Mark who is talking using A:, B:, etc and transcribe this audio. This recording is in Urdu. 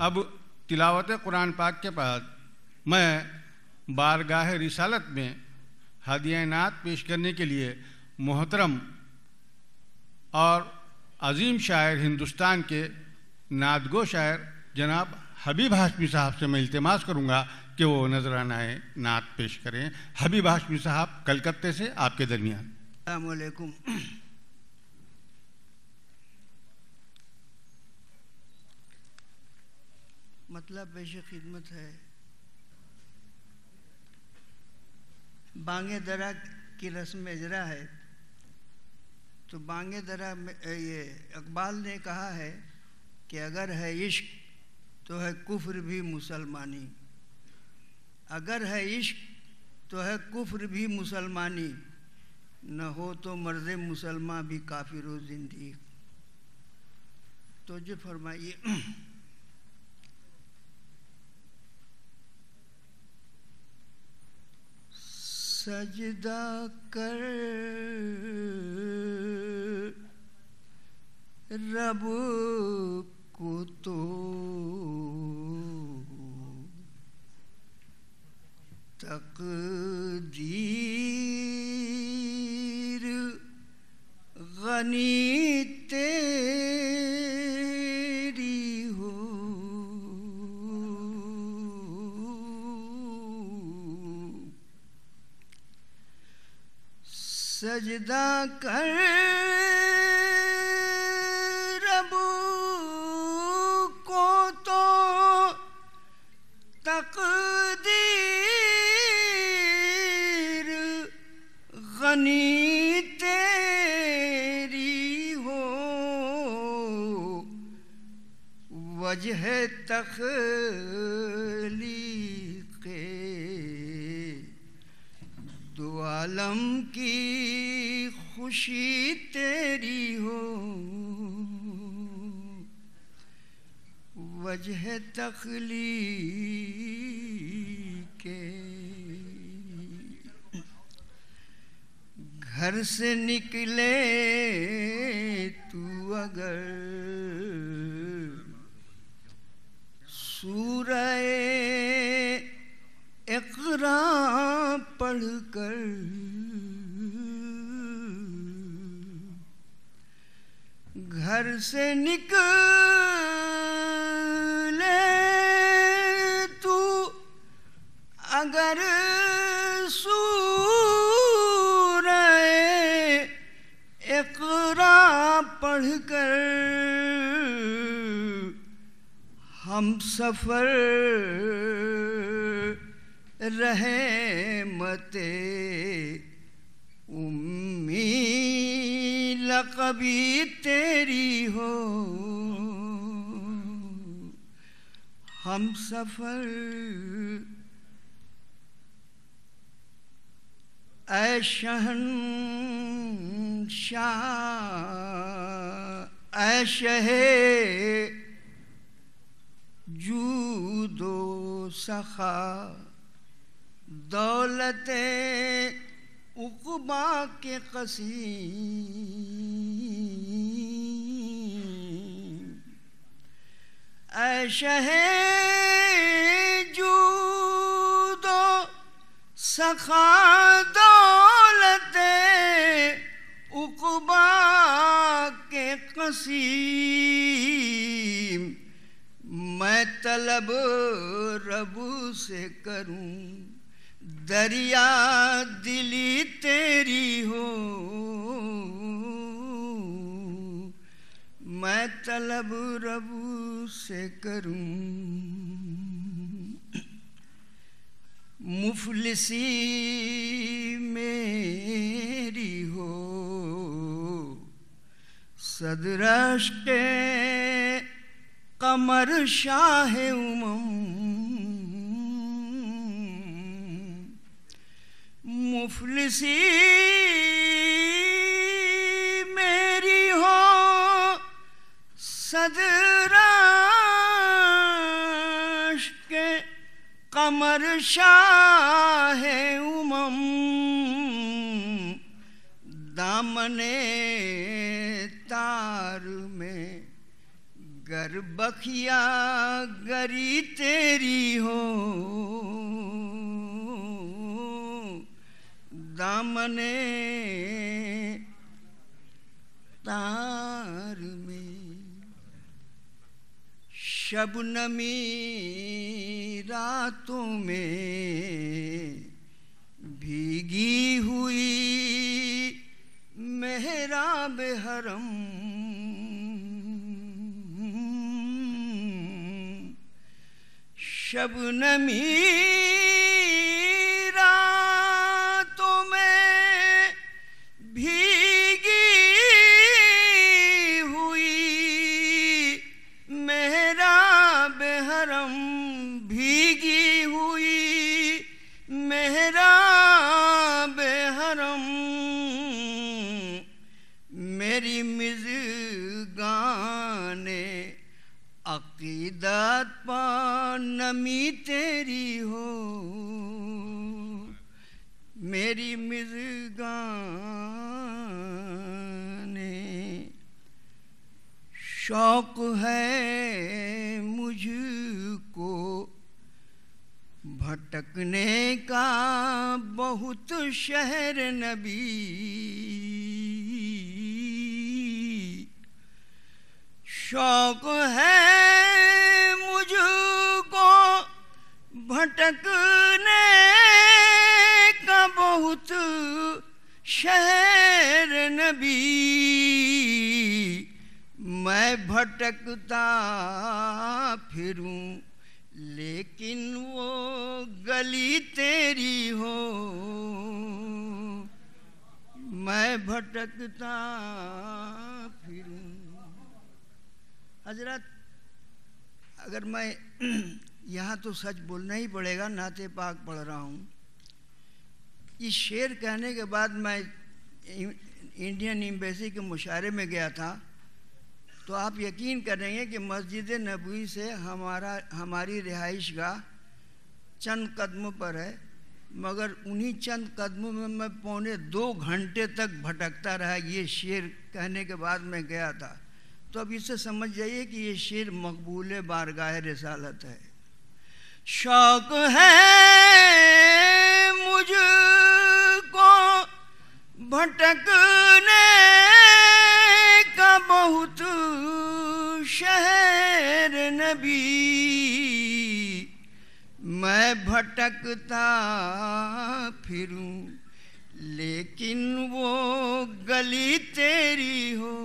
A: اب تلاوت قرآن پاک کے بعد میں بارگاہ رسالت میں ہدیہ نعت پیش کرنے کے لیے محترم اور عظیم شاعر ہندوستان کے نعت گو شاعر جناب حبیب ہاشمی صاحب سے میں التماس کروں گا کہ وہ نذرانہ نعت پیش کریں۔ حبیب ہاشمی صاحب کلکتے سے آپ کے درمیان۔
B: السلام علیکم۔ مطلب پیش خدمت ہے، بانگ درا کی رسم اجرا ہے، تو بانگ درا میں یہ اقبال نے کہا ہے کہ اگر ہے عشق تو ہے کفر بھی مسلمانی، اگر ہے عشق تو ہے کفر بھی مسلمانی، نہ ہو تو مرد مسلمان بھی کافر و زندیق۔ تو جو فرمائیے سجدہ کر رب کو تو تقدیر غنی تیری ہو، سجدہ کر رب کو تو تقدیر غنی تیری ہو، وجہ تخلیق دو عالم کی خوشی تیری ہو، وجہ تخلیق گھر سے نکلے تو اگر سورہ اقرا پڑھ کر، گھر سے نکلے تو اگر سورہ اقرا پڑھ کر، ہم سفر رحمت امی لقبی تیری ہو، ہم سفر اے شہنشاہ اے شہ جود و سخا، دولت عقبا کے قسیم، اے شہ جود و سخا، دولت عقبا کے قسیم، میں طلب رب سے کروں دریا دلی تیری ہو، میں طلب رب سے کروں مفلسی میری ہو، صدر عشق قمر شاہ مفلسی میری ہو، صدر عشق قمر شاہ دامن تار میں گر بخیا گری تیری ہو دامن تار میں شبنمی راتوں میں بھیگی ہوئی محراب حرم شبنمی راتوں میں بھیگی ہوئی محراب حرم بھیگی ہوئی محراب حرم میری مژگان عقیدت پا نمی تیری ہو میری مژگان شوق ہے مجھ کو بھٹکنے کا بہت شہر نبی شوق ہے مجھ کو بھٹکنے کا بہت شہر نبی میں بھٹکتا پھروں لیکن وہ گلی تیری ہو میں بھٹکتا پھروں حضرت اگر میں یہاں تو سچ بولنا ہی پڑے گا نعت پاک پڑھ رہا ہوں اس شعر کہنے کے بعد میں انڈین ایمبیسی کے مشاعرے میں گیا تھا تو آپ یقین کریں گے کہ مسجد نبوی سے ہماری رہائش گاہ چند قدموں پر ہے مگر انہی چند قدموں میں 1.25 گھنٹے تک بھٹکتا رہا یہ شعر کہنے کے بعد میں گیا تھا تو اب اس سے سمجھ جائیے کہ یہ شعر مقبول بارگاہ رسالت ہے شوق ہے مجھ کو بھٹکنے کا بہت شہر نبی میں بھٹکتا پھروں لیکن وہ گلی تیری ہو